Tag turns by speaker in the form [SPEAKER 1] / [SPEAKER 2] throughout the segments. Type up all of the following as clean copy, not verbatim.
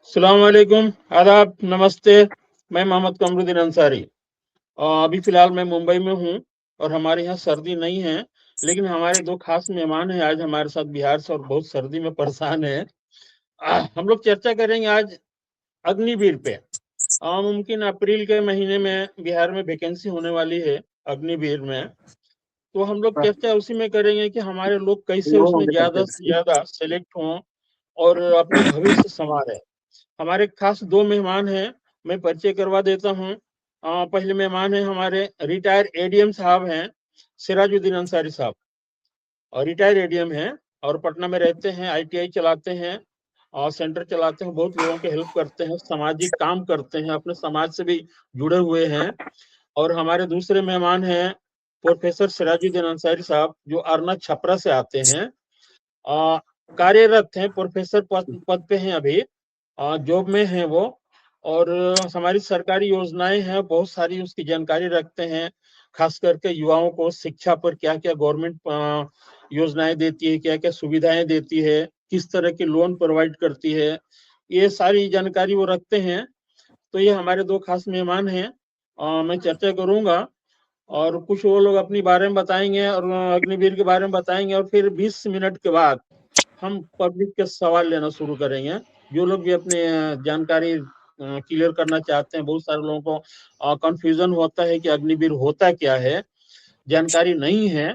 [SPEAKER 1] अस्सलाम वालेकुम, आदाब, नमस्ते। मैं मोहम्मद कमरुद्दीन अंसारी। अभी फ़िलहाल मैं मुंबई में हूँ और हमारे यहाँ सर्दी नहीं है, लेकिन हमारे 2 ख़ास मेहमान हैं आज हमारे साथ बिहार से और बहुत सर्दी में परेशान हैं। हम लोग चर्चा करेंगे आज अग्निवीर पे। मुमकिन अप्रैल के महीने में बिहार में वैकेंसी होने वाली है अग्निवीर में, तो हम लोग चर्चा उसी में करेंगे कि हमारे लोग कैसे उसमें ज़्यादा से ज़्यादा सेलेक्ट हों और अपना भविष्य सँवारें। हमारे खास 2 मेहमान हैं, मैं परिचय करवा देता हूँ। पहले मेहमान हैं हमारे रिटायर एडीएम साहब हैं, सिराजुद्दीन अंसारी साहब और रिटायर एडीएम हैं और पटना में रहते हैं, आईटीआई चलाते हैं और सेंटर चलाते हैं, बहुत लोगों की हेल्प करते हैं, सामाजिक काम करते हैं, अपने समाज से भी जुड़े हुए हैं। और हमारे दूसरे मेहमान हैं प्रोफेसर सिराजुद्दीन अंसारी साहब, जो अरना छपरा से आते हैं। अ, कार्यरत हैं, प्रोफेसर पद पद पे हैं अभी, जॉब में हैं वो और हमारी सरकारी योजनाएँ हैं, बहुत सारी उसकी जानकारी रखते हैं, खास करके युवाओं को शिक्षा पर क्या-क्या गवर्नमेंट योजनाएँ देती है, क्या-क्या सुविधाएँ देती है, किस तरह के लोन प्रोवाइड करती है, ये सारी जानकारी वो रखते हैं। तो ये हमारे 2 खास मेहमान हैं। मैं चर्चा करूँगा और कुछ वो लोग अपने बारे में बताएँगे और अग्निवीर के बारे में बताएँगे और फिर 20 मिनट के बाद हम पब्लिक के सवाल लेना शुरू करेंगे। जो लोग भी अपने जानकारी क्लियर करना चाहते हैं, बहुत सारे लोगों को कन्फ्यूज़न होता है कि अग्निवीर होता क्या है? जानकारी नहीं है,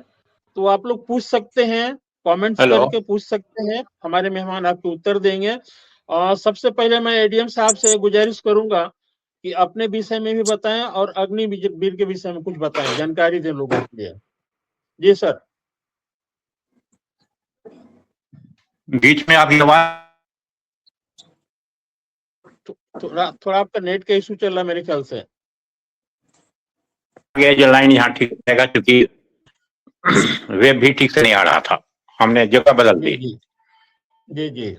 [SPEAKER 1] तो आप लोग पूछ सकते हैं, कमेंट्स
[SPEAKER 2] हेलो।
[SPEAKER 1] करके पूछ सकते हैं, हमारे मेहमान आपको उत्तर देंगे। सबसे पहले मैं एडीएम साहब से गुज़ारिश करूँगा कि अपने विषय में भी बताएँ और अग्निवीर के विषय में कुछ बताएँ, जानकारी दें लोगों के लिए। जी सर।
[SPEAKER 2] बीच में आपकी आवाज
[SPEAKER 1] थोड़ा आपका नेट का इश्यू चल रहा है मेरे ख्याल से।
[SPEAKER 2] जो लाइन यहाँ ठीक रहेगा, क्योंकि वेब भी ठीक से नहीं आ रहा था, हमने जगह बदल
[SPEAKER 1] जी,
[SPEAKER 2] दी।
[SPEAKER 1] जी। जी, जी।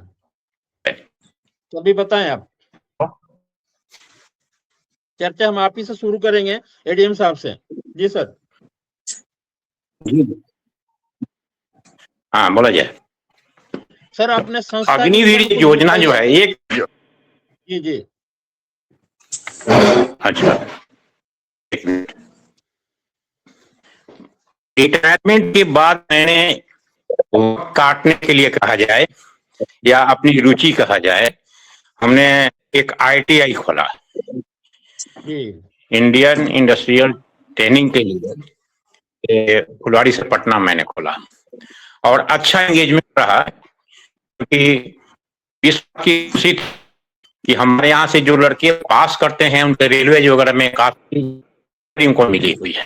[SPEAKER 1] तो अभी बताएँ आप। चर्चा हम आप ही से शुरू करेंगे, एडीएम साहब से। जी सर।
[SPEAKER 2] हाँ, बोला जाए।
[SPEAKER 1] सर आपने संस्था के विषय
[SPEAKER 2] अग्निवीर
[SPEAKER 1] में कुछ
[SPEAKER 2] योजना जो
[SPEAKER 1] बताइए।
[SPEAKER 2] है एक
[SPEAKER 1] जी, जी।
[SPEAKER 2] अच्छा, एक मिनट। रिटायरमेंट के बाद मैंने काटने के लिए कहा जाए या अपनी रुचि कहा जाए, हमने एक आईटीआई खोला,
[SPEAKER 1] जी।
[SPEAKER 2] इंडियन इंडस्ट्रियल ट्रेनिंग के लिए, फुलवारी से पटना मैंने खोला और अच्छा एंगेजमेंट रहा, क्योंकि इस की खुशी थी कि हमारे यहाँ से जो लड़के पास करते हैं उनके रेलवे वगैरह में काफी उनको मिली हुई है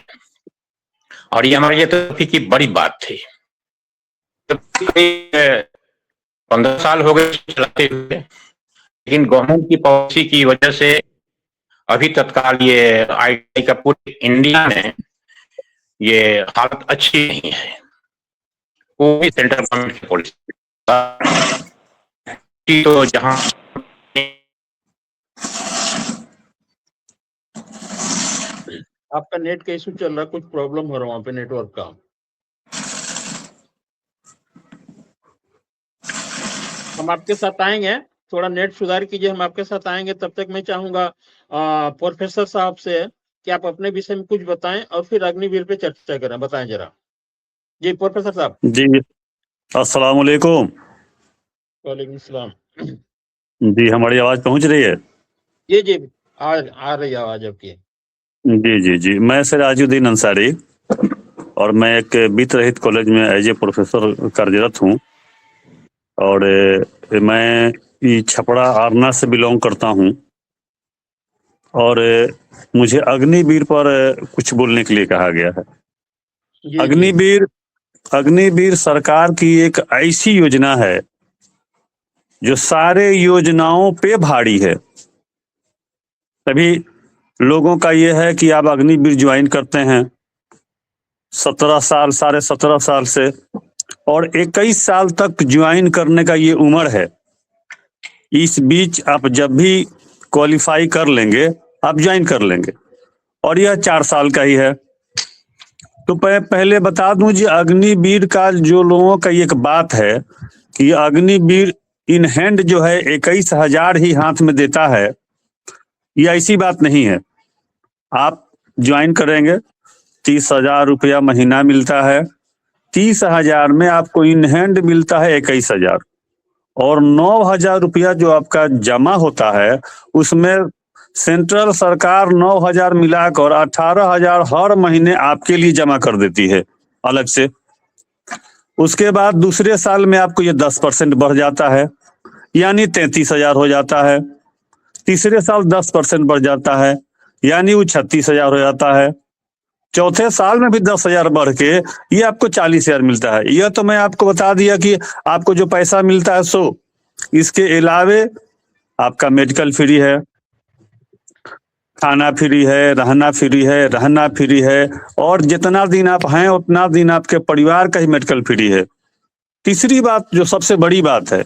[SPEAKER 2] और ये हमारे लिए तो की बड़ी बात थी। 15 साल हो गए चलाते हुए, लेकिन गवर्नमेंट की पॉलिसी की वजह से अभी तत्काल ये आईटी का पूरे इंडिया में ये हालत अच्छी नहीं है। वो भी सेंट्रल गवर्नमेंट की पॉलिसी तो जहां
[SPEAKER 1] आपका नेट का इश्यू चल रहा है, कुछ प्रॉब्लम हो रहा है वहाँ पे नेटवर्क का। हम आपके साथ आएँगे, थोड़ा नेट सुधार कीजिए, हम आपके साथ आएँगे। तब तक मैं चाहूँगा प्रोफेसर साहब से कि आप अपने विषय में कुछ बताएँ और फिर अग्निवीर पे चर्चा करें। बताएँ ज़रा। जी, प्रोफेसर साहब।
[SPEAKER 3] जी, अस्सलाम वालेकुम।
[SPEAKER 1] वालेकुम सलाम।
[SPEAKER 3] जी, हमारी आवाज़ पहुँच रही है?
[SPEAKER 1] जी, जी। आ रही है आवाज़ आपकी।
[SPEAKER 3] जी, जी, जी। मैं सिराजुद्दीन अंसारी और मैं एक वित्त रहित कॉलेज में एज ए प्रोफेसर कार्यरत हूँ और मैं ये छपरा आरना से बिलोंग करता हूँ और मुझे अग्निवीर पर कुछ बोलने के लिए कहा गया है।
[SPEAKER 1] जी, जी।
[SPEAKER 3] अग्निवीर अग्निवीर सरकार की एक ऐसी योजना है जो सारे योजनाओं पे भारी है। तभी लोगों का ये है कि आप अग्निवीर ज्वाइन करते हैं 17 साल, साढ़े 17 साल से और 21 साल तक ज्वाइन करने का ये उम्र है। इस बीच आप जब भी क्वालिफाई कर लेंगे आप ज्वाइन कर लेंगे और यह 4 साल का ही है। तो पहले बता दूं जी, अग्निवीर का जो लोगों का एक बात है कि अग्निवीर इन हैंड जो है 21,000 ही हाथ में देता है, ये ऐसी बात नहीं है। आप ज्वाइन करेंगे, 30,000 रुपया महीना मिलता है, 30,000 में आपको इन हैंड मिलता है 21,000, और 9,000 रुपया जो आपका जमा होता है उसमें सेंट्रल सरकार 9,000 मिलाकर 18,000 हर महीने आपके लिए जमा कर देती है अलग से। उसके बाद दूसरे साल में आपको ये 10% बढ़ जाता है, यानी 33,000 हो जाता है। तीसरे साल 10% बढ़ जाता है, यानी वो 36,000 हो जाता है। चौथे साल में भी 10,000 बढ़ के ये आपको 40,000 मिलता है। यह तो मैं आपको बता दिया कि आपको जो पैसा मिलता है सो, इसके अलावे आपका मेडिकल फ्री है, खाना फ्री है, रहना फ्री है, रहना फ्री है, और जितना दिन आप हैं उतना दिन आपके परिवार का ही मेडिकल फ्री है। तीसरी बात जो सबसे बड़ी बात है,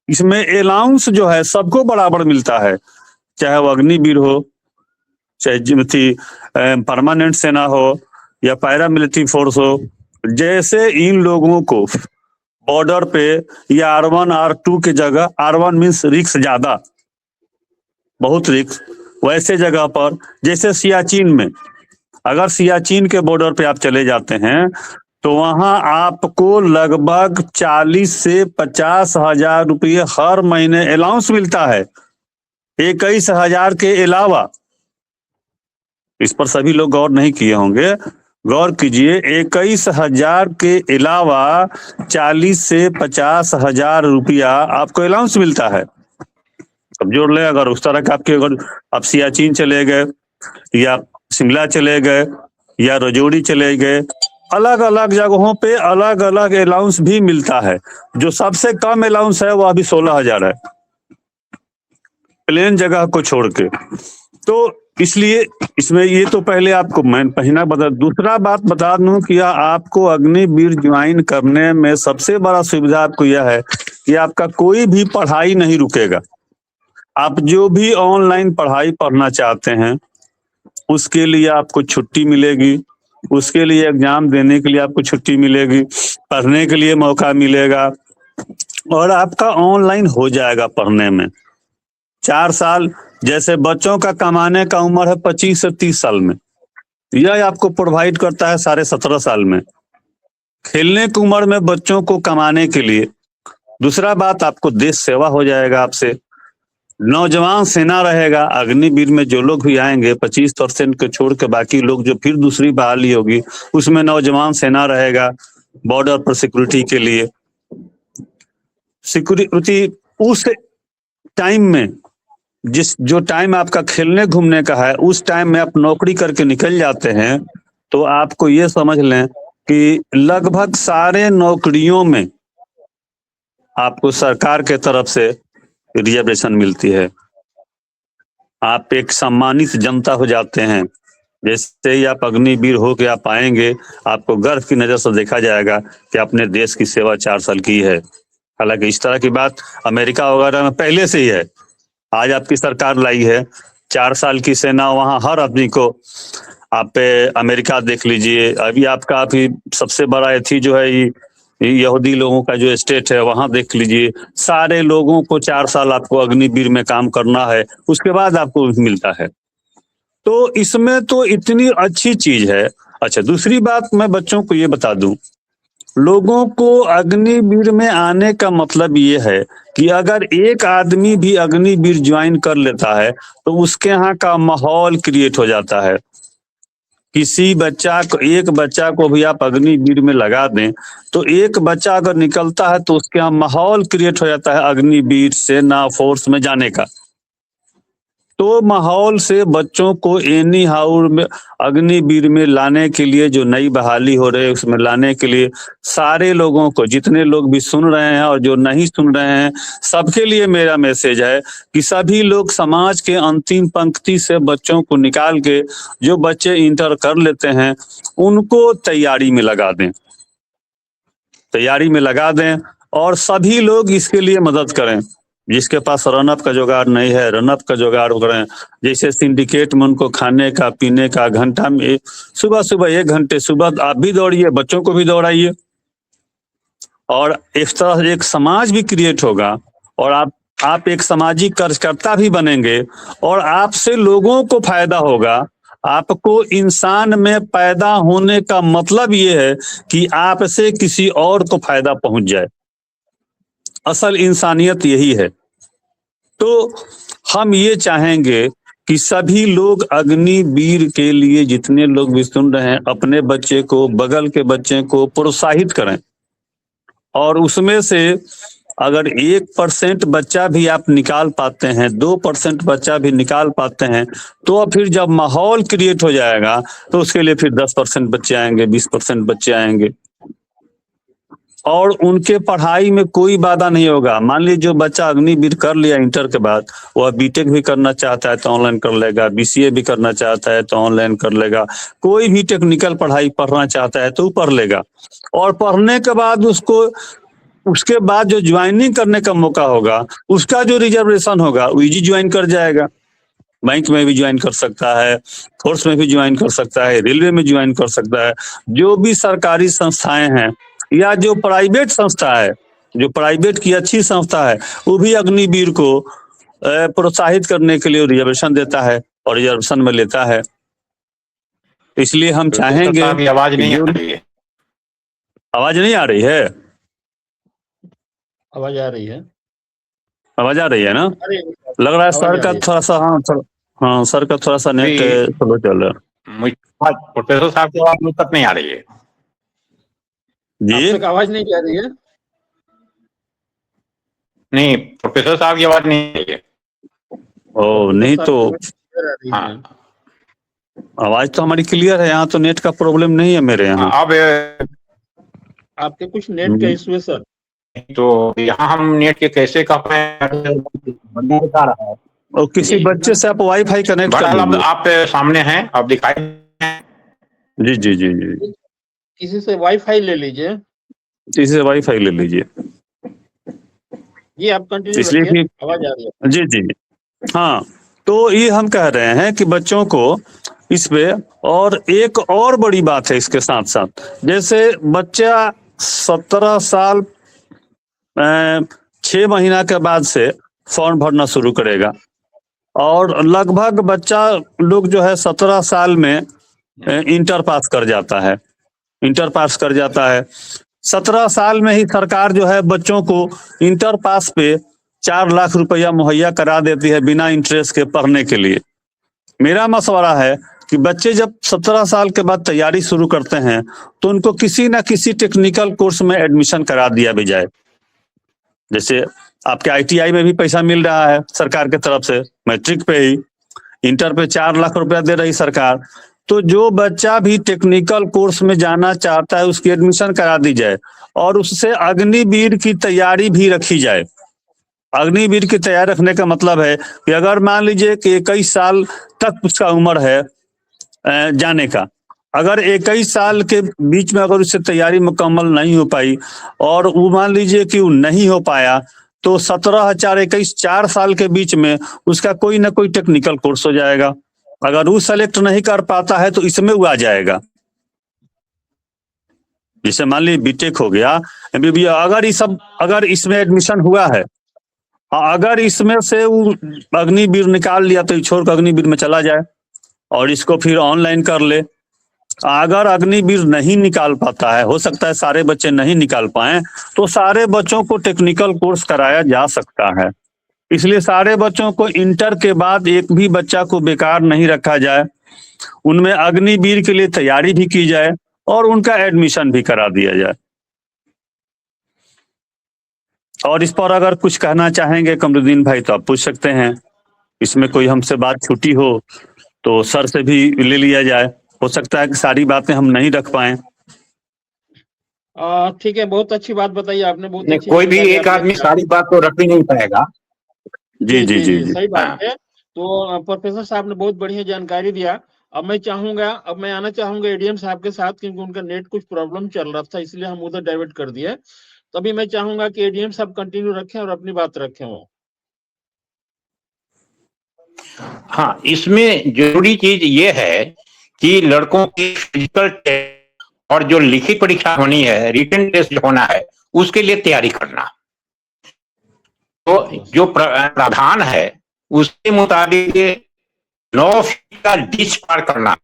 [SPEAKER 3] इसमें अलाउंस जो है सबको बराबर मिलता है, चाहे वो अग्निवीर हो, चाहे परमानेंट सेना हो या पैरामिलिट्री फोर्स हो। जैसे इन लोगों को बॉर्डर पे या R1 R2 की जगह, R1 मीन्स रिस्क ज्यादा, बहुत रिस्क, वैसे जगह पर जैसे सियाचिन में, अगर सियाचिन के बॉर्डर पे आप चले जाते हैं तो वहां आपको लगभग 40 से 50,000 रुपये हर महीने अलाउंस मिलता है, 21,000 के अलावा। इस पर सभी लोग गौर नहीं किए होंगे, गौर कीजिए, 21,000 के अलावा 40 से 50,000 रुपया आपको अलाउंस मिलता है। अब जोड़ ले, अगर उस तरह का आपके, अगर आप सियाचिन चले गए या शिमला चले गए या रजौरी चले गए, अलग अलग जगहों पे अलग अलग अलाउंस भी मिलता है। जो सबसे कम अलाउंस है वो अभी 16,000 है, प्लेन जगह को छोड़ के। तो इसलिए इसमें ये तो पहले आपको मैं महीना बता। दूसरा बात बता दूं कि आपको अग्निवीर ज्वाइन करने में सबसे बड़ा सुविधा आपको यह है कि आपका कोई भी पढ़ाई नहीं रुकेगा। आप जो भी ऑनलाइन पढ़ाई पढ़ना चाहते हैं उसके लिए आपको छुट्टी मिलेगी, उसके लिए एग्जाम देने के लिए आपको छुट्टी मिलेगी, पढ़ने के लिए मौका मिलेगा, और आपका ऑनलाइन हो जाएगा पढ़ने में। 4 साल, जैसे बच्चों का कमाने का उम्र है 25 से 30 साल में, यह आपको प्रोवाइड करता है 17.5 साल में। खेलने की उम्र में बच्चों को कमाने के लिए। दूसरा बात, आपको देश सेवा हो जाएगा आपसे, नौजवान सेना रहेगा। अग्निवीर में जो लोग भी आएंगे 25% को छोड़ के बाकी लोग जो फिर दूसरी बहाली होगी उसमें नौजवान सेना रहेगा बॉर्डर पर सिक्योरिटी के लिए। सिक्योरिटी उस टाइम में, जो टाइम आपका खेलने घूमने का है, उस टाइम में आप नौकरी करके निकल जाते हैं तो आपको ये समझ लें कि लगभग सारे नौकरियों में आपको सरकार के तरफ से रिजर्वेशन मिलती है। आप एक सम्मानित जनता हो जाते हैं। जैसे ही आप अग्निवीर हो के आप आएंगे, आपको गर्व की नजर से देखा जाएगा कि आपने देश की सेवा 4 साल की है। हालांकि इस तरह की बात अमेरिका वगैरह में पहले से ही है, आज आपकी सरकार लाई है 4 साल की सेना, वहां हर आदमी को। आप अमेरिका देख लीजिए, अभी आपका अभी सबसे बड़ा एथी जो है यहूदी लोगों का जो स्टेट है, वहां देख लीजिए, सारे लोगों को 4 साल आपको अग्निवीर में काम करना है, उसके बाद आपको मिलता है। तो इसमें तो इतनी अच्छी चीज है। अच्छा, दूसरी बात मैं बच्चों को ये बता दूं, लोगों को अग्निवीर में आने का मतलब ये है कि अगर एक आदमी भी अग्निवीर ज्वाइन कर लेता है तो उसके यहाँ का माहौल क्रिएट हो जाता है। किसी बच्चा को, एक बच्चा को भी आप अग्निवीर में लगा दें तो एक बच्चा अगर निकलता है तो उसके यहाँ माहौल क्रिएट हो जाता है अग्निवीर सेना फोर्स में जाने का। तो माहौल से बच्चों को एनी हाउ में अग्निवीर में लाने के लिए, जो नई बहाली हो रही है उसमें लाने के लिए, सारे लोगों को, जितने लोग भी सुन रहे हैं और जो नहीं सुन रहे हैं, सबके लिए मेरा मैसेज है कि सभी लोग समाज के अंतिम पंक्ति से बच्चों को निकाल के, जो बच्चे इंटर कर लेते हैं उनको तैयारी में लगा दें, तैयारी में लगा दें, और सभी लोग इसके लिए मदद करें। जिसके पास रनअप का जुगाड़ नहीं है, रनअप का जुगाड़ करें। जैसे सिंडिकेट में उनको खाने का पीने का घंटा में, सुबह सुबह 1 घंटे सुबह आप भी दौड़िए, बच्चों को भी दौड़ाइए, और इस तरह एक समाज भी क्रिएट होगा और आप एक सामाजिक कार्यकर्ता भी बनेंगे और आपसे लोगों को फायदा होगा। आपको इंसान में पैदा होने का मतलब ये है कि आपसे किसी और को फायदा पहुंच जाए। असल इंसानियत यही है। तो हम ये चाहेंगे कि सभी लोग अग्निवीर के लिए, जितने लोग भी सुन रहे हैं, अपने बच्चे को, बगल के बच्चे को प्रोत्साहित करें। और उसमें से अगर 1% बच्चा भी आप निकाल पाते हैं, 2% बच्चा भी निकाल पाते हैं, तो फिर जब माहौल क्रिएट हो जाएगा तो उसके लिए फिर 10% बच्चे आएंगे, 20% बच्चे आएंगे और उनके पढ़ाई में कोई बाधा नहीं होगा। मान लीजिए जो बच्चा अग्निवीर कर लिया इंटर के बाद, वह बीटेक भी करना चाहता है तो ऑनलाइन कर लेगा, बीसीए भी करना चाहता है तो ऑनलाइन कर लेगा, कोई भी टेक्निकल पढ़ाई पढ़ना चाहता है तो वो पढ़ लेगा। और पढ़ने के बाद उसके बाद जो ज्वाइनिंग करने का मौका होगा, उसका जो रिजर्वेशन होगा वो इजी ज्वाइन कर जाएगा। बैंक में भी ज्वाइन कर सकता है, फोर्स में भी ज्वाइन कर सकता है, रेलवे में ज्वाइन कर सकता है। जो भी सरकारी संस्थाएं हैं या जो प्राइवेट संस्था है, जो प्राइवेट की अच्छी संस्था है, वो भी अग्निवीर को प्रोत्साहित करने के लिए रिजर्वेशन देता है और रिजर्वेशन में लेता है। इसलिए हम चाहेंगे।
[SPEAKER 2] आवाज नहीं आ रही है।
[SPEAKER 3] आवाज नहीं आ रही है?
[SPEAKER 1] आवाज आ रही है।
[SPEAKER 3] आवाज आ रही है ना? लग रहा है सर का थोड़ा सा, हाँ सर का थोड़ा सा नेट स्लो चल रहा है।
[SPEAKER 2] प्रोफेसर साहब की आवाज मुझ तक नहीं आ रही है
[SPEAKER 3] जी।
[SPEAKER 1] आप तक आवाज नहीं जा रही है?
[SPEAKER 2] नहीं, प्रोफेसर साहब की आवाज नहीं आ रही है।
[SPEAKER 3] ओ नहीं तो
[SPEAKER 2] हाँ,
[SPEAKER 3] आवाज तो हमारी क्लियर है, यहाँ तो नेट का प्रॉब्लम नहीं है मेरे यहाँ।
[SPEAKER 2] अब
[SPEAKER 1] आपके कुछ नेट का इशू है सर।
[SPEAKER 2] तो यहाँ हम नेट के कैसे का बता रहा है।
[SPEAKER 3] और किसी बच्चे से आप वाईफाई कनेक्ट कर लीजिए।
[SPEAKER 2] आप सामने हैं, आप दिखाई।
[SPEAKER 3] जी जी जी जी,
[SPEAKER 1] किसी से वाईफाई ले लीजिए।
[SPEAKER 3] किसी से वाईफाई ले लीजिए।
[SPEAKER 1] ये आप कंटिन्यू
[SPEAKER 3] इसलिए
[SPEAKER 1] रखिए,
[SPEAKER 3] कि
[SPEAKER 1] आवाज आ रही है।
[SPEAKER 3] जी जी हाँ, तो ये हम कह रहे हैं कि बच्चों को इस पे, और एक और बड़ी बात है इसके साथ साथ, जैसे बच्चा 17 साल 6 महीना के बाद से फॉर्म भरना शुरू करेगा और लगभग बच्चा लोग जो है 17 साल में इंटर पास कर जाता है। इंटर पास कर जाता है 17 साल में ही सरकार जो है बच्चों को इंटर पास पे 4 लाख रुपया मुहैया करा देती है बिना इंटरेस्ट के पढ़ने के लिए। मेरा मशवरा है कि बच्चे जब 17 साल के बाद तैयारी शुरू करते हैं तो उनको किसी ना किसी टेक्निकल कोर्स में एडमिशन करा दिया भी जाए। जैसे आपके आईटीआई में भी पैसा मिल रहा है सरकार की तरफ से, मैट्रिक पे ही, इंटर पे 4 लाख रुपया दे रही सरकार। तो जो बच्चा भी टेक्निकल कोर्स में जाना चाहता है उसकी एडमिशन करा दी जाए और उससे अग्निवीर की तैयारी भी रखी जाए। अग्निवीर की तैयारी रखने का मतलब है कि अगर मान लीजिए कि 21 साल तक उसका उम्र है जाने का, अगर 21 साल के बीच में अगर उससे तैयारी मुकम्मल नहीं हो पाई और वो मान लीजिए कि वो नहीं हो पाया, तो 17,421 4 साल के बीच में उसका कोई ना कोई टेक्निकल कोर्स हो जाएगा। अगर वो सेलेक्ट नहीं कर पाता है तो इसमें वो आ जाएगा। जैसे मान लीजिए बीटेक हो गया, एमबीबीएस, अगर इसमें एडमिशन हुआ है, अगर इसमें से वो अग्निवीर निकाल लिया तो छोड़ कर अग्निवीर में चला जाए और इसको फिर ऑनलाइन कर ले। अगर अग्निवीर नहीं निकाल पाता है, हो सकता है सारे बच्चे नहीं निकाल पाए, तो सारे बच्चों को टेक्निकल कोर्स कराया जा सकता है। इसलिए सारे बच्चों को इंटर के बाद एक भी बच्चा को बेकार नहीं रखा जाए, उनमें अग्निवीर के लिए तैयारी भी की जाए और उनका एडमिशन भी करा दिया जाए। और इस पर अगर कुछ कहना चाहेंगे कमरुद्दीन भाई तो आप पूछ सकते हैं। इसमें कोई हमसे बात छूटी हो तो सर से भी ले लिया जाए, हो सकता है कि सारी बातें हम नहीं रख पाए।
[SPEAKER 1] ठीक है, बहुत अच्छी बात बताई आपने। बहुत अच्छी
[SPEAKER 2] कोई भी एक आदमी सारी बात तो रख ही नहीं पाएगा।
[SPEAKER 3] जी जी जी जी,
[SPEAKER 1] सही बात है। तो प्रोफेसर साहब ने बहुत बढ़िया जानकारी दिया। अब मैं आना चाहूंगा एडीएम साहब के साथ, क्योंकि उनका नेट कुछ प्रॉब्लम चल रहा था, इसलिए हम उधर डाइवर्ट कर दिए। तभी मैं चाहूंगा कि एडीएम साहब कंटिन्यू रखें और अपनी बात रखें वो।
[SPEAKER 2] हाँ, इसमें जरूरी चीज ये है कि लड़कों की फिजिकल टेस्ट और जो लिखित परीक्षा होनी है, रिटन टेस्ट जो होना है, उसके लिए तैयारी करना। तो जो प्रावधान है उसके मुताबिक 9 फीट का डिच पार करना,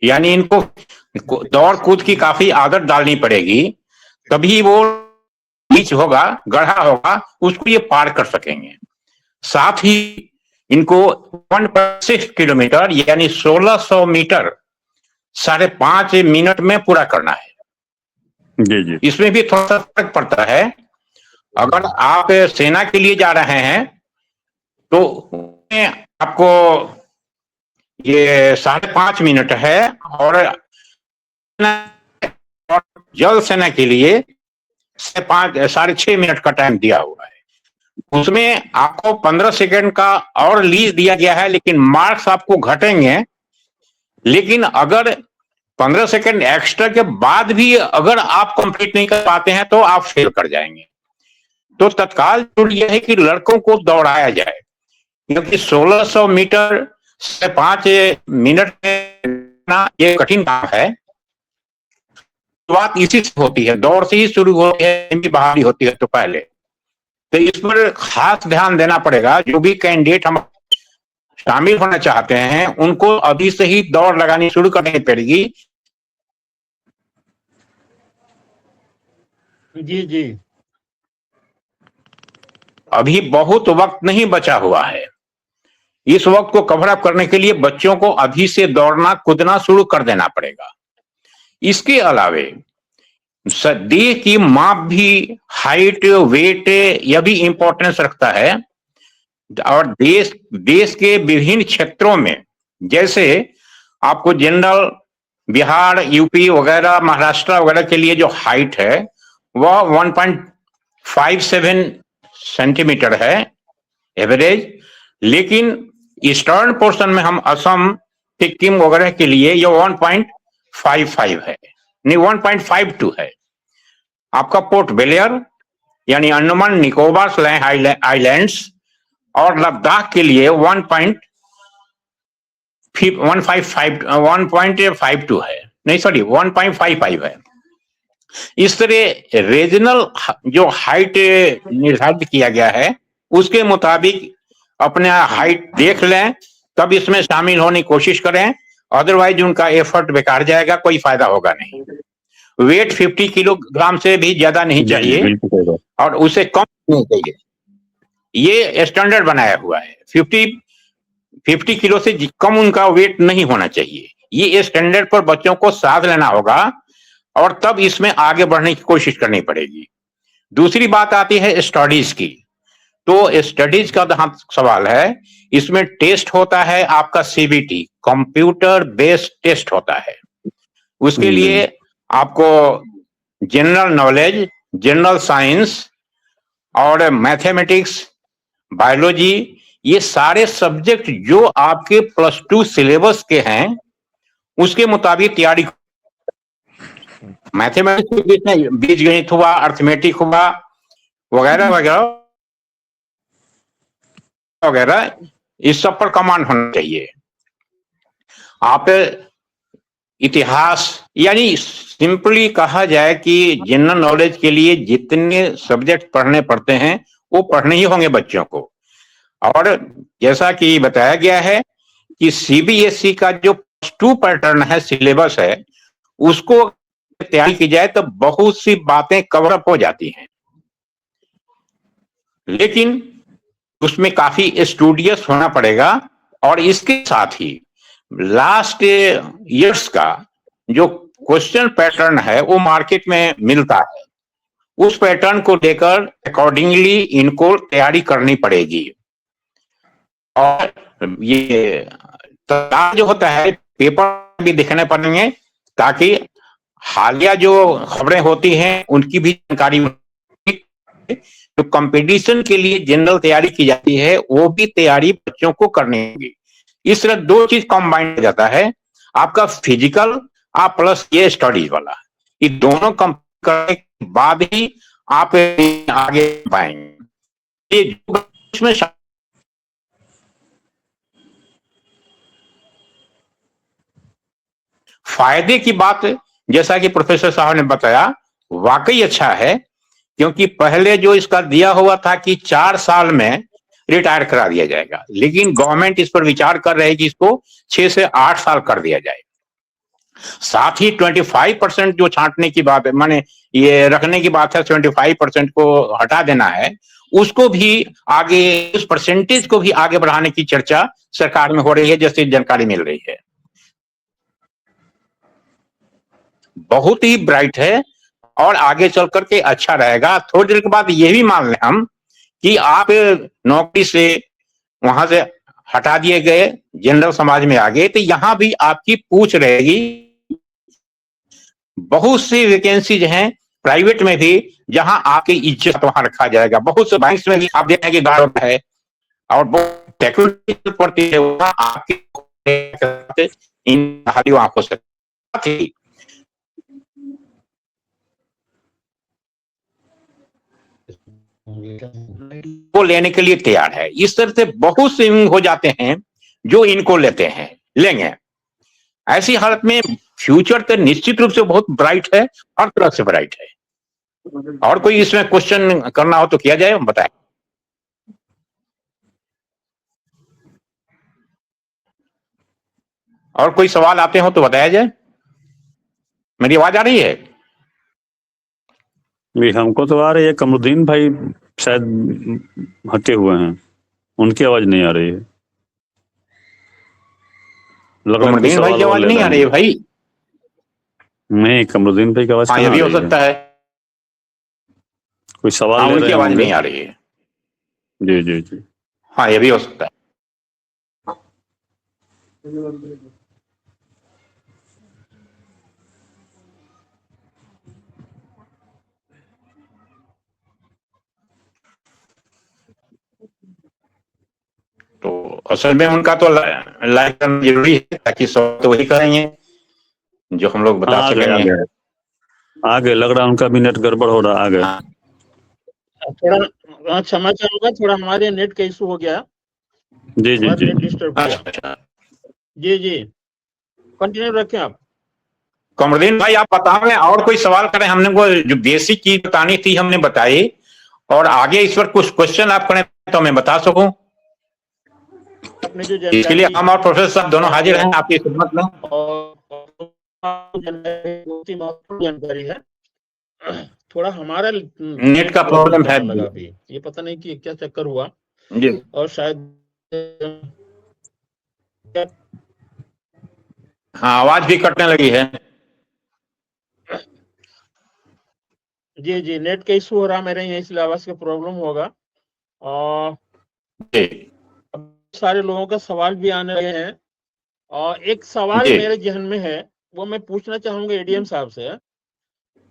[SPEAKER 2] यानी इनको दौड़ कूद की काफी आदत डालनी पड़ेगी, तभी वो डिच होगा, गड्ढा होगा, उसको ये पार कर सकेंगे। साथ ही इनको 1.6 किलोमीटर यानी 1600 मीटर 5.5 मिनट में पूरा करना है।
[SPEAKER 3] जी जी।
[SPEAKER 2] इसमें भी थोड़ा सा फर्क पड़ता है। अगर आप सेना के लिए जा रहे हैं तो आपको ये 5.5 मिनट है, और जल सेना के लिए 6.5 मिनट का टाइम दिया हुआ है। उसमें आपको 15 सेकंड का और लीज दिया गया है, लेकिन मार्क्स आपको घटेंगे। लेकिन अगर 15 सेकंड एक्स्ट्रा के बाद भी अगर आप कंप्लीट नहीं कर पाते हैं तो आप फेल कर जाएंगे। तो तत्काल जरूरी यह है कि लड़कों को दौड़ाया जाए, क्योंकि 1600 मीटर 5 मिनट में ये कठिन काम है। बात इसी से होती है, दौड़ से ही शुरू होती है, बहाली होती है तो पहले। तो इस पर खास ध्यान देना पड़ेगा। जो भी कैंडिडेट हम शामिल होना चाहते हैं उनको अभी से ही दौड़ लगानी शुरू करनी पड़ेगी।
[SPEAKER 1] जी जी।
[SPEAKER 2] अभी बहुत वक्त नहीं बचा हुआ है। इस वक्त को कवर अप करने के लिए बच्चों को अभी से दौड़ना कूदना शुरू कर देना पड़ेगा। इसके अलावे देह की माप भी, हाइट, वेट, यह भी इंपॉर्टेंस रखता है। और देश के विभिन्न क्षेत्रों में, जैसे आपको जनरल बिहार, यूपी वगैरह, महाराष्ट्र वगैरह के लिए जो हाइट है वह 1.57 सेंटीमीटर है एवरेज। लेकिन ईस्टर्न पोर्शन में हम असम, सिक्किम वगैरह के लिए यह 1.55 है, नहीं 1.52 है। आपका पोर्ट ब्लेयर यानी अंडमान निकोबार आइलैंड्स और लद्दाख के लिए 1.52 है, नहीं सॉरी 1.55 है। इस तरह रीजनल जो हाइट निर्धारित किया गया है उसके मुताबिक अपने हाइट देख लें, तब इसमें शामिल होने की कोशिश करें। अदरवाइज उनका एफर्ट बेकार जाएगा, कोई फायदा होगा नहीं। वेट 50 किलोग्राम से भी ज्यादा नहीं चाहिए और उससे कम नहीं चाहिए। ये स्टैंडर्ड बनाया हुआ है। 50 किलो से कम उनका वेट नहीं होना चाहिए। ये स्टैंडर्ड पर बच्चों को साध लेना होगा और तब इसमें आगे बढ़ने की कोशिश करनी पड़ेगी। दूसरी बात आती है स्टडीज की। तो स्टडीज का जहां सवाल है, इसमें टेस्ट होता है आपका सीबीटी, कंप्यूटर बेस्ड टेस्ट होता है। उसके लिए आपको जनरल नॉलेज, जनरल साइंस और मैथमेटिक्स, बायोलॉजी, ये सारे सब्जेक्ट जो आपके +2 सिलेबस के हैं उसके मुताबिक तैयारी। मैथमेटिक्स में बीजगणित हुआ, अर्थमेटिक हुआ वगैरह वगैरह वगैरह, इस सब पर कमांड होना चाहिए। आप इतिहास, यानी सिंपली कहा जाए कि जनरल नॉलेज के लिए जितने सब्जेक्ट पढ़ने पड़ते हैं वो पढ़ने ही होंगे बच्चों को। और जैसा कि बताया गया है कि सीबीएसई का जो +2 पैटर्न है, सिलेबस है, उसको तैयारी की जाए तो बहुत सी बातें कवर अप हो जाती हैं। लेकिन उसमें काफी स्टूडियस होना पड़ेगा। और इसके साथ ही लास्ट ईयर्स का जो क्वेश्चन पैटर्न है वो मार्केट में मिलता है, उस पैटर्न को लेकर अकॉर्डिंगली इनको तैयारी करनी पड़ेगी। और ये जो होता है पेपर भी दिखने पड़ेंगे, ताकि हालिया जो खबरें होती हैं उनकी भी जानकारी। तो कंपटीशन के लिए जनरल तैयारी की जाती है, वो भी तैयारी बच्चों को करनी होगी। इस तरह 2 चीज कंबाइन हो जाता है, आपका फिजिकल प्लस ये स्टडीज वाला। ये दोनों कंप्लीट करने के बाद ही आप आगे पाएंगे। इसमें फायदे की बात, जैसा कि प्रोफेसर साहब ने बताया, वाकई अच्छा है क्योंकि पहले जो इसका दिया हुआ था कि 4 साल में रिटायर करा दिया जाएगा, लेकिन गवर्नमेंट इस पर विचार कर रही है कि इसको 6 से 8 साल कर दिया जाए। साथ ही 25% जो छांटने की बात है, माने ये रखने की बात है, 25% को हटा देना है, उसको भी आगे, उस परसेंटेज को भी आगे बढ़ाने की चर्चा सरकार में हो रही है, जैसे जानकारी मिल रही है। बहुत ही ब्राइट है और आगे चल करके अच्छा रहेगा। थोड़ी देर के बाद ये भी मान लें हम कि आप नौकरी से वहां से हटा दिए गए, जनरल समाज में आ गए, तो यहां भी आपकी पूछ रहेगी। बहुत सी वैकेंसीज हैं प्राइवेट में भी जहां आपकी इज्जत वहां रखा जाएगा। बहुत से बैंक्स में भी आप देखें कि गार्ड है और सिक्योरिटी पड़ती है, वहां आपकी इन वहां हो सकती वो लेने के लिए तैयार है। इस तरह से बहुत से हो जाते हैं जो इनको लेते हैं, लेंगे। ऐसी हालत में फ्यूचर तो निश्चित रूप से बहुत ब्राइट है, हर तरह से ब्राइट है। और कोई इसमें क्वेश्चन करना हो तो किया जाए, बताएं। और कोई सवाल आते हो तो बताया जाए। मेरी आवाज आ रही है?
[SPEAKER 3] हमको तो आ रही है। कमरुद्दीन भाई शायद हटे हुए हैं, उनकी आवाज नहीं आ रही है।
[SPEAKER 2] कमरुद्दीन भाई की आवाज नहीं आ रही है भाई?
[SPEAKER 3] नहीं, कमरुद्दीन भाई की आवाज
[SPEAKER 2] हाँ, ये भी हो सकता है
[SPEAKER 3] कोई सवाल ले रहे हैं।
[SPEAKER 2] उनकी आवाज नहीं आ रही है।
[SPEAKER 3] जी जी जी,
[SPEAKER 2] हाँ, ये भी हो सकता है। तो असल में उनका तो लाइक करना जरूरी है, ताकि सब तो वही करेंगे जो हम लोग बता सकेंगे।
[SPEAKER 3] आगे लग रहा है उनका भी नेट गड़बड़ हो रहा। आगे
[SPEAKER 1] थोड़ा क्षमा चाहूंगा, थोड़ा हमारे नेट का इशू हो गया।
[SPEAKER 3] जी जी जी,
[SPEAKER 1] नेट डिस्टर्ब किया। जी जी, कंटिन्यू रखें आप।
[SPEAKER 2] कमरुद्दीन भाई आप बताओगे, और कोई सवाल करें? हमने वो जो बेसिक चीज बतानी थी हमने बताई, और आगे इस पर कुछ क्वेश्चन आप करें तो मैं बता सकूं।
[SPEAKER 1] आपने जो
[SPEAKER 2] इसके लिए हम और प्रोफेसर साहब दोनों हाजिर हैं आपकी खिदमत में।
[SPEAKER 1] जानकारी है, थोड़ा हमारा
[SPEAKER 2] नेट का प्रॉब्लम है,
[SPEAKER 1] लगा भी, ये पता नहीं कि क्या चक्कर हुआ
[SPEAKER 2] जी।
[SPEAKER 1] और शायद
[SPEAKER 2] हाँ, आवाज भी कटने लगी है।
[SPEAKER 1] जी जी, नेट का इशू हो रहा मेरे यहाँ, इसलिए आवाज का प्रॉब्लम होगा। और सारे लोगों का सवाल भी आने लगे हैं, और एक सवाल मेरे जहन में है, वो मैं पूछना चाहूंगा एडीएम साहब से।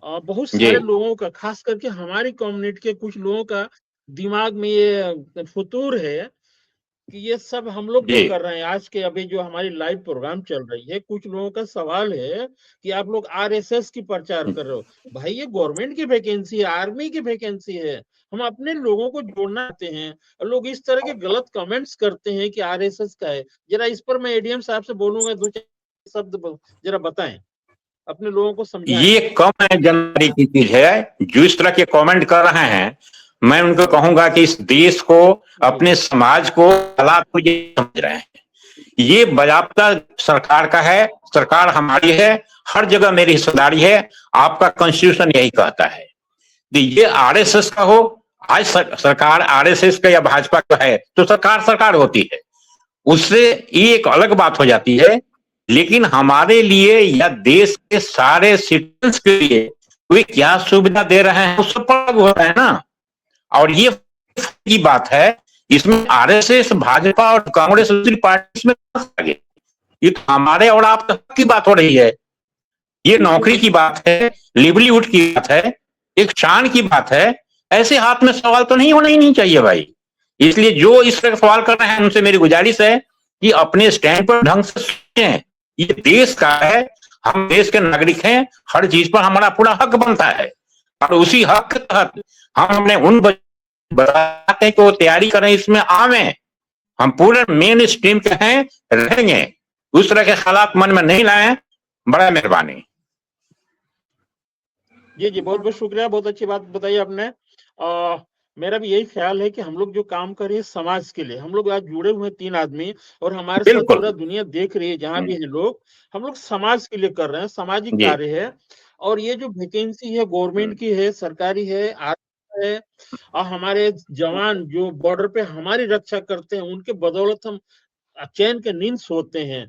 [SPEAKER 1] बहुत सारे लोगों का, खास करके हमारी कम्युनिटी के कुछ लोगों का दिमाग में ये फतूर है कि ये सब हम लोग जो कर रहे हैं आज के, अभी जो हमारी लाइव प्रोग्राम चल रही है, कुछ लोगों का सवाल है कि आप लोग आरएसएस की प्रचार कर रहे हो। भाई ये गवर्नमेंट की वैकेंसी है, आर्मी की वैकेंसी है, हम अपने लोगों को जोड़ना चाहते हैं, और लोग इस तरह के गलत कमेंट्स करते हैं कि आरएसएस का है। जरा इस पर मैं एडीएम साहब से बोलूंगा, 2-4 शब्द जरा बताएं, अपने लोगों को समझाएं।
[SPEAKER 2] ये कम जानकारी की चीज है। जो इस तरह के कमेंट कर रहे हैं, मैं उनको कहूंगा कि इस देश को, अपने समाज को, हालात को ये समझ रहे हैं। ये बाज़ाब्ता सरकार का है, सरकार हमारी है, हर जगह मेरी हिस्सेदारी है, आपका कॉन्स्टिट्यूशन यही कहता है। ये आरएसएस का हो, आज सरकार आरएसएस का या भाजपा का है तो सरकार सरकार होती है, उससे ये एक अलग बात हो जाती है। लेकिन हमारे लिए या देश के सारे सिटीजन्स के लिए वे क्या सुविधा दे रहे हैं उस पर लागू हो रहा है ना। और ये की बात है, इसमें आरएसएस, भाजपा और कांग्रेस दूसरी पार्टी में आगे, ये तो हमारे और आपके हक की बात हो रही है। ये नौकरी की बात है, लिवलीहुड की बात है, एक शान की बात है। ऐसे हाथ में सवाल तो नहीं होना ही नहीं चाहिए भाई। इसलिए जो इस तरह सवाल कर रहे हैं उनसे मेरी गुजारिश है कि अपने स्टैंड पर ढंग से सोचें। ये देश का है, हम देश के नागरिक हैं, हर चीज पर हमारा पूरा हक बनता है, और उसी हक के तहत हम अपने उन बताते को तैयारी करें, इसमें आवे। हम पूरे मेन स्ट्रीम के हैं, रहेंगे। उस तरह के हालात मन में नहीं लाए। बड़ा मेहरबानी।
[SPEAKER 1] जी, जी, बहुत-बहुत शुक्रिया, बहुत अच्छी बात बताई आपने। मेरा भी यही ख़्याल है कि हम लोग जो काम कर रहे हैं समाज के लिए, हम लोग आज जुड़े हुए हैं 3 आदमी और हमारे साथ
[SPEAKER 2] बिल्कुल।
[SPEAKER 1] पूरा दुनिया देख रही है, जहाँ भी हैं लोग, हम लोग समाज के लिए कर रहे हैं, सामाजिक
[SPEAKER 2] जी।
[SPEAKER 1] कार्य है। और ये जो वैकेंसी है गवर्नमेंट की है, सरकारी है, आर्मी है और हमारे जवान जो बॉर्डर पे हमारी रक्षा करते हैं, उनके बदौलत हम चैन की नींद सोते हैं।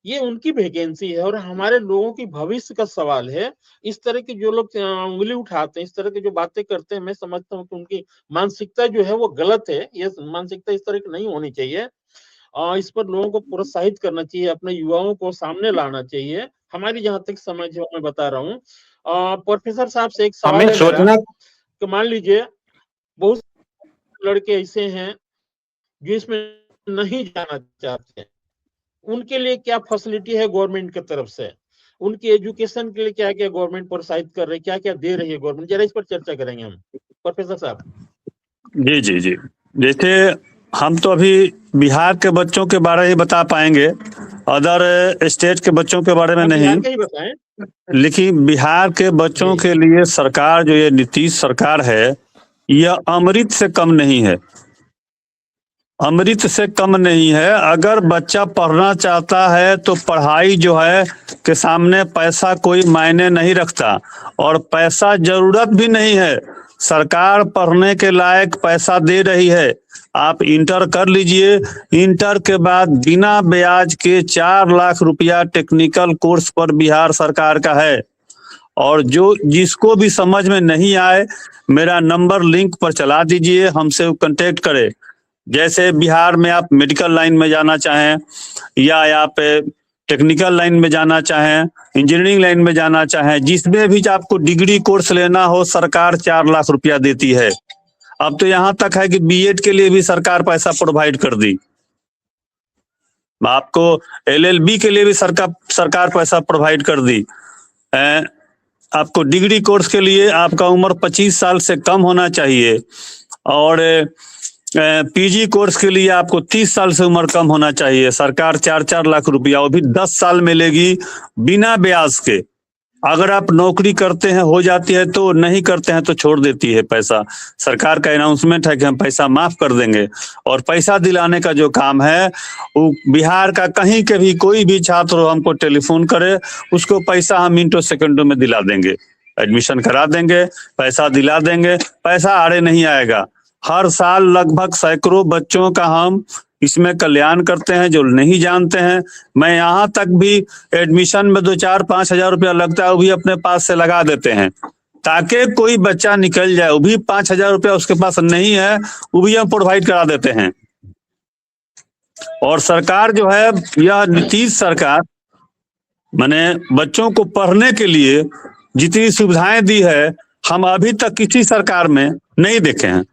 [SPEAKER 1] ये उनकी वैकेंसी है और हमारे लोगों की भविष्य का सवाल है। इस तरह के जो लोग उँगली उठाते हैं, इस तरह की जो बातें करते हैं, मैं समझता हूँ कि उनकी मानसिकता जो है वो गलत है। ये मानसिकता इस तरह की नहीं होनी चाहिए। इस पर लोगों को प्रोत्साहित करना चाहिए, अपने युवाओं को सामने लाना चाहिए। हमारी जहाँ तक समझ है वो मैं बता रहा हूँ। प्रोफ़ेसर साहब से एक
[SPEAKER 2] हमें
[SPEAKER 1] सवाल है मेरा
[SPEAKER 2] सोचना
[SPEAKER 1] कि मान लीजिए बहुत लड़के ऐसे हैं जो इसमें नहीं जाना चाहते हैं। उनके लिए क्या फैसिलिटी है गवर्नमेंट की तरफ से? उनकी एजुकेशन के लिए क्या-क्या गवर्नमेंट प्रोत्साहित कर रही है? क्या-क्या दे रही है गवर्नमेंट? ज़रा इस पर चर्चा करेंगे हम। प्रोफ़ेसर साहब।
[SPEAKER 3] जी जी जी। देखिए, हम तो अभी बिहार के बच्चों के बारे ही बता पाएंगे, अदर स्टेट के बच्चों के बारे में
[SPEAKER 1] हाँ,
[SPEAKER 3] नहीं।
[SPEAKER 1] बिहार का ही बताएँ।
[SPEAKER 3] लेकिन बिहार के बच्चों
[SPEAKER 1] जी।
[SPEAKER 3] के लिए सरकार जो ये नीतीश सरकार है, यह अमृत से कम नहीं है। अमृत से कम नहीं है। अगर बच्चा पढ़ना चाहता है तो पढ़ाई जो है के सामने पैसा कोई मायने नहीं रखता, और पैसा जरूरत भी नहीं है। सरकार पढ़ने के लायक पैसा दे रही है। आप इंटर कर लीजिए, इंटर के बाद बिना ब्याज के 4 लाख रुपया टेक्निकल कोर्स पर बिहार सरकार का है। और जो जिसको भी समझ में नहीं आए, मेरा नंबर लिंक पर चला दीजिए, हमसे कांटेक्ट करे। जैसे बिहार में आप मेडिकल लाइन में जाना चाहें, या आप टेक्निकल लाइन में जाना चाहें, इंजीनियरिंग लाइन में जाना चाहें, जिसमें भी आपको डिग्री कोर्स लेना हो, सरकार 4 लाख रुपया देती है। अब तो यहाँ तक है कि बीएड के लिए भी सरकार पैसा प्रोवाइड कर दी। आपको एलएलबी के लिए भी सरकार पैसा प्रोवाइड कर दी। आपको डिग्री कोर्स के लिए आपका उम्र 25 साल से कम होना चाहिए, और पीजी कोर्स के लिए आपको 30 साल से उम्र कम होना चाहिए। सरकार 4-4 लाख रुपया वो भी 10 साल मिलेगी, बिना ब्याज के। अगर आप नौकरी करते हैं हो जाती है, तो नहीं करते हैं तो छोड़ देती है पैसा। सरकार का अनाउंसमेंट है कि हम पैसा माफ कर देंगे। और पैसा दिलाने का जो काम है, वो बिहार का कहीं के भी कोई भी छात्र हो, हमको टेलीफोन करे, उसको पैसा हम मिनटों सेकंडों में दिला देंगे। एडमिशन करा देंगे, पैसा दिला देंगे, पैसा आड़े नहीं आएगा। हर साल लगभग सैकड़ों बच्चों का हम इसमें कल्याण करते हैं, जो नहीं जानते हैं। मैं यहाँ तक भी एडमिशन में 2-4-5 हजार रुपया लगता है, वो भी अपने पास से लगा देते हैं, ताकि कोई बच्चा निकल जाए। वो भी 5 हजार रुपया उसके पास नहीं है, वो भी हम प्रोवाइड करा देते हैं। और सरकार जो है, यह नीतीश सरकार माने बच्चों को पढ़ने के लिए जितनी सुविधाएं दी है, हम अभी तक किसी सरकार में नहीं देखे हैं।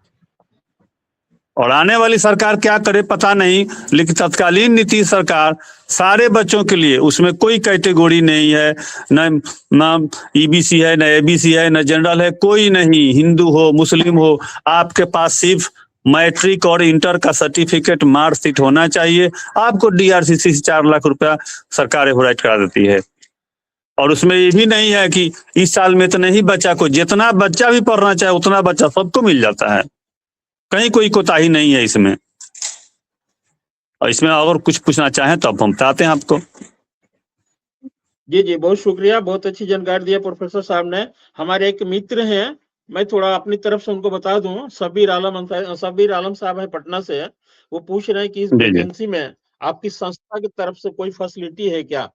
[SPEAKER 3] और आने वाली सरकार क्या करे पता नहीं, लेकिन तत्कालीन नीतीश सरकार सारे बच्चों के लिए, उसमें कोई कैटेगरी नहीं है, न ईबीसी है, न एबीसी है, न जनरल है, कोई नहीं। हिंदू हो, मुस्लिम हो, आपके पास सिर्फ मैट्रिक और इंटर का सर्टिफिकेट, मार्कशीट होना चाहिए। आपको डीआरसीसी से 4 लाख रुपया सरकार प्रोवाइड करा देती है। और उसमें ये भी नहीं है कि इस साल में इतने ही बच्चा को, जितना बच्चा भी पढ़ना चाहे उतना बच्चा सबको मिल जाता है। कहीं कोई कोताही नहीं है इसमें। और इसमें अगर कुछ पूछना चाहें तो अब हम बताते हैं आपको।
[SPEAKER 1] जी, जी, बहुत शुक्रिया, बहुत अच्छी जानकारी दिया प्रोफ़ेसर साहब ने। हमारे एक मित्र हैं, मैं थोड़ा अपनी तरफ से उनको बता दूँ, शब्बीर आलम साहब हैं पटना से। वो पूछ रहे हैं कि इस
[SPEAKER 3] जी जी।
[SPEAKER 1] वैकेंसी में आपकी संस्था की तरफ से कोई फैसिलिटी है क्या?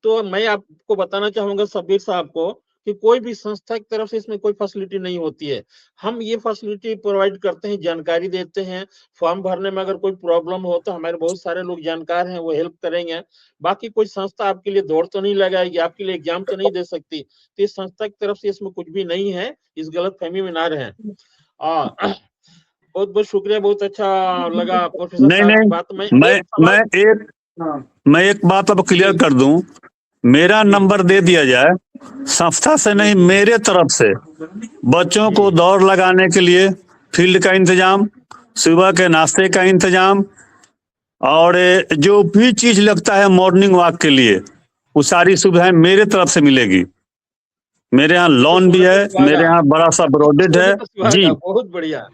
[SPEAKER 1] तो मैं आपको बताना चाहूँगा शब्बीर साहब को कि कोई भी संस्था की तरफ से इसमें कोई फैसिलिटी नहीं होती है। हम ये फैसिलिटी प्रोवाइड करते हैं, जानकारी देते हैं, फॉर्म भरने में अगर कोई प्रॉब्लम हो तो हमारे बहुत सारे लोग जानकार हैं, वो हेल्प करेंगे। बाकी कोई संस्था आपके लिए दौड़ तो नहीं लगाएगी, आपके लिए एग्जाम तो नहीं दे सकती। तो इस संस्था की तरफ से इसमें कुछ भी नहीं है, इस गलतफहमी में ना रहें। बहुत-बहुत शुक्रिया, बहुत अच्छा लगा प्रोफ़ेसर
[SPEAKER 3] नहीं
[SPEAKER 1] साहब की
[SPEAKER 3] नहीं,
[SPEAKER 1] बात। मैं
[SPEAKER 3] मैं
[SPEAKER 1] एक सवाल।
[SPEAKER 3] मैं एक बात अब क्लियर
[SPEAKER 1] जी,
[SPEAKER 3] कर दूं। मेरा
[SPEAKER 1] जी,
[SPEAKER 3] नंबर दे दिया जाए, संस्था से
[SPEAKER 1] जी,
[SPEAKER 3] नहीं,
[SPEAKER 1] जी,
[SPEAKER 3] मेरे तरफ से बच्चों को
[SPEAKER 1] जी,
[SPEAKER 3] दौड़ लगाने के लिए फील्ड का इंतजाम, सुबह के नाश्ते का इंतजाम, और जो भी चीज लगता है मॉर्निंग वॉक के लिए, वो सारी सुविधाएं मेरे तरफ से मिलेगी। मेरे यहाँ लॉन भी है, मेरे यहाँ बड़ा सा ब्रॉडेड है जी।
[SPEAKER 1] बहुत बढ़िया।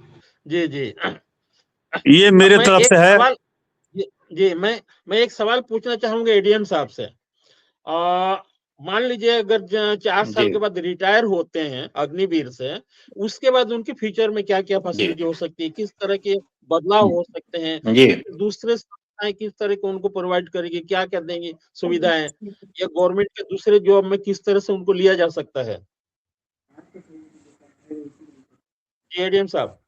[SPEAKER 1] जी जी।
[SPEAKER 3] ये मेरे तरफ से है।
[SPEAKER 1] सवाल, जी मैं एक सवाल पूछना चाहूंगा एडीएम साहब से। मान लीजिए अगर 4 साल के बाद रिटायर होते हैं अग्निवीर से, उसके बाद उनके फ्यूचर में क्या क्या फैसिलिटी हो सकती है, किस तरह के बदलाव हो सकते हैं, दूसरे संस्थाएं किस तरह के उनको प्रोवाइड करेगी, क्या क्या देंगी सुविधाएं, या गवर्नमेंट के दूसरे जॉब में किस तरह से उनको लिया जा सकता है? एडीएम साहब,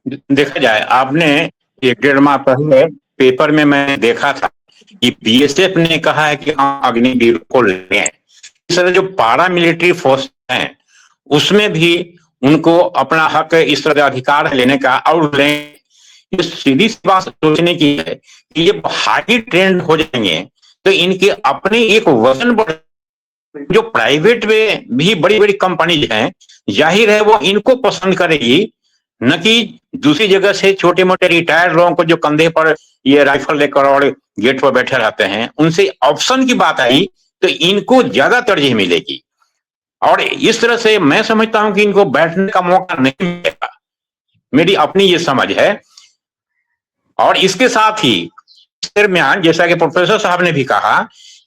[SPEAKER 2] देखा जाए, आपने 1-1.5 माह पहले पेपर में मैं देखा था कि बीएसएफ ने कहा है कि हम अग्निवीर को लेंगे। इस तरह जो पारा मिलिट्री फोर्स है उसमें भी उनको अपना हक, इस तरह अधिकार लेने का और लें। ये सीधी सी बात सोचने की है कि ये हाई ट्रेंड हो जाएंगे तो इनके अपने एक वजन बढ़, जो प्राइवेट में भी बड़ी बड़ी कंपनीज हैं, जाहिर है वो इनको पसंद करेगी, न कि दूसरी जगह से छोटे मोटे रिटायर्ड लोगों को जो कंधे पर ये राइफल लेकर और गेट पर बैठे रहते हैं, उनसे ऑप्शन की बात आई तो इनको ज्यादा तरजीह मिलेगी। और इस तरह से मैं समझता हूं कि इनको बैठने का मौका नहीं मिलेगा, मेरी अपनी ये समझ है। और इसके साथ ही इस दरमियान, जैसा कि प्रोफेसर साहब ने भी कहा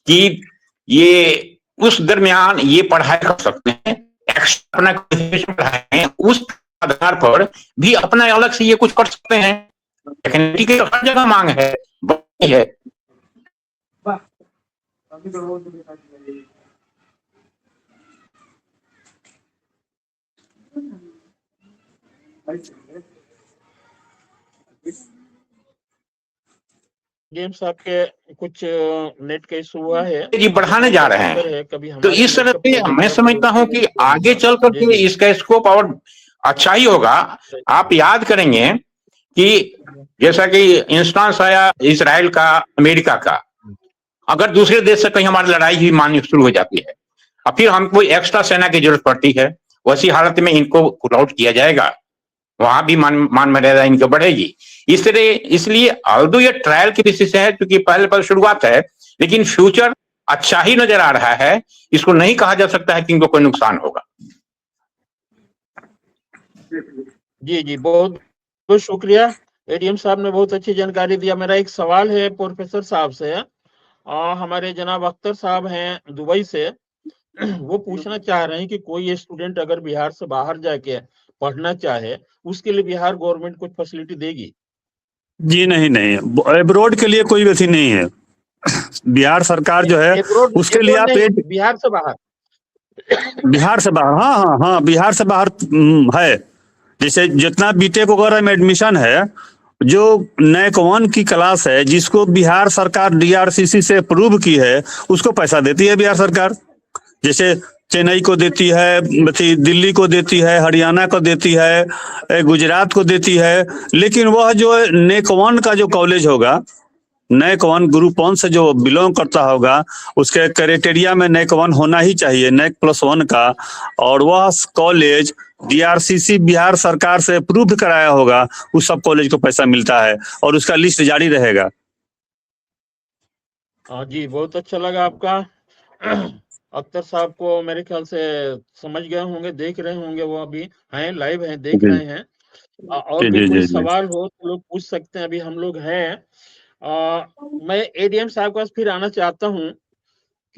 [SPEAKER 2] कि ये उस दरमियान ये पढ़ाई कर सकते हैं, एक्स्ट्रा अपना पढ़ाई, उस आधार पर भी अपना अलग से ये कुछ कर सकते हैं। टेक्निकल की हर जगह मांग है, बड़ी है।
[SPEAKER 1] गेम्स आपके कुछ नेट का इशू हुआ है
[SPEAKER 2] जी, बढ़ाने जा रहे हैं, तो इस तरह से मैं समझता हूं कि आगे चल करके इसका स्कोप और अच्छा ही होगा। आप याद करेंगे कि जैसा कि इंस्टेंस आया इजराइल का, अमेरिका का, अगर दूसरे देश से कहीं हमारी लड़ाई ही माननी शुरू हो जाती है और फिर हमको एक्स्ट्रा सेना की जरूरत पड़ती है, वैसी हालत में इनको पुल आउट किया जाएगा, वहां भी मान मर्यादा इनकी बढ़ेगी। इस तरह, इसलिए ऑल्दो ये ट्रायल की बेसिस है, क्योंकि पहले शुरुआत है, लेकिन फ्यूचर अच्छा ही नजर आ रहा है। इसको नहीं कहा जा सकता है कि इनको कोई नुकसान होगा।
[SPEAKER 1] जी जी, बहुत बहुत शुक्रिया। एडीएम साहब ने बहुत अच्छी जानकारी दिया। मेरा एक सवाल है प्रोफेसर साहब से। हमारे जनाब अख्तर साहब हैं दुबई से, वो पूछना चाह रहे हैं कि कोई स्टूडेंट अगर बिहार से बाहर जाके पढ़ना चाहे, उसके लिए बिहार गवर्नमेंट कुछ फैसिलिटी देगी?
[SPEAKER 3] जी नहीं नहीं, एब्रोड के लिए कोई वैसी नहीं है। बिहार सरकार जो है उसके लिए आप
[SPEAKER 1] बिहार से बाहर,
[SPEAKER 3] बिहार से बाहर, हाँ हाँ हाँ, बिहार से बाहर है। जैसे जितना बीटेक वगैरह में एडमिशन है, जो नैक 1 की क्लास है जिसको बिहार सरकार डीआरसीसी से अप्रूव की है, उसको पैसा देती है बिहार सरकार। जैसे चेन्नई को देती है, दिल्ली को देती है, हरियाणा को देती है, गुजरात को देती है। लेकिन वह जो नैक 1 का जो कॉलेज होगा, नैक 1 ग्रुप 1 से जो बिलोंग करता होगा, उसके क्राइटेरिया में नैक 1 होना ही चाहिए, नैक +1 का, और वह कॉलेज डीआरसीसी बिहार सरकार से अप्रूव कराया होगा, उस सब कॉलेज को पैसा मिलता है और उसका लिस्ट जारी रहेगा।
[SPEAKER 1] जी, बहुत अच्छा लगा आपका। अख्तर साहब को मेरे ख्याल से समझ गए होंगे, देख रहे होंगे, वो अभी हैं, लाइव हैं, देख रहे हैं। और भी कोई सवाल हो तो लोग पूछ सकते हैं, अभी हम लोग हैं। मैं एडीएम साहब के पास फिर आना चाहता हूं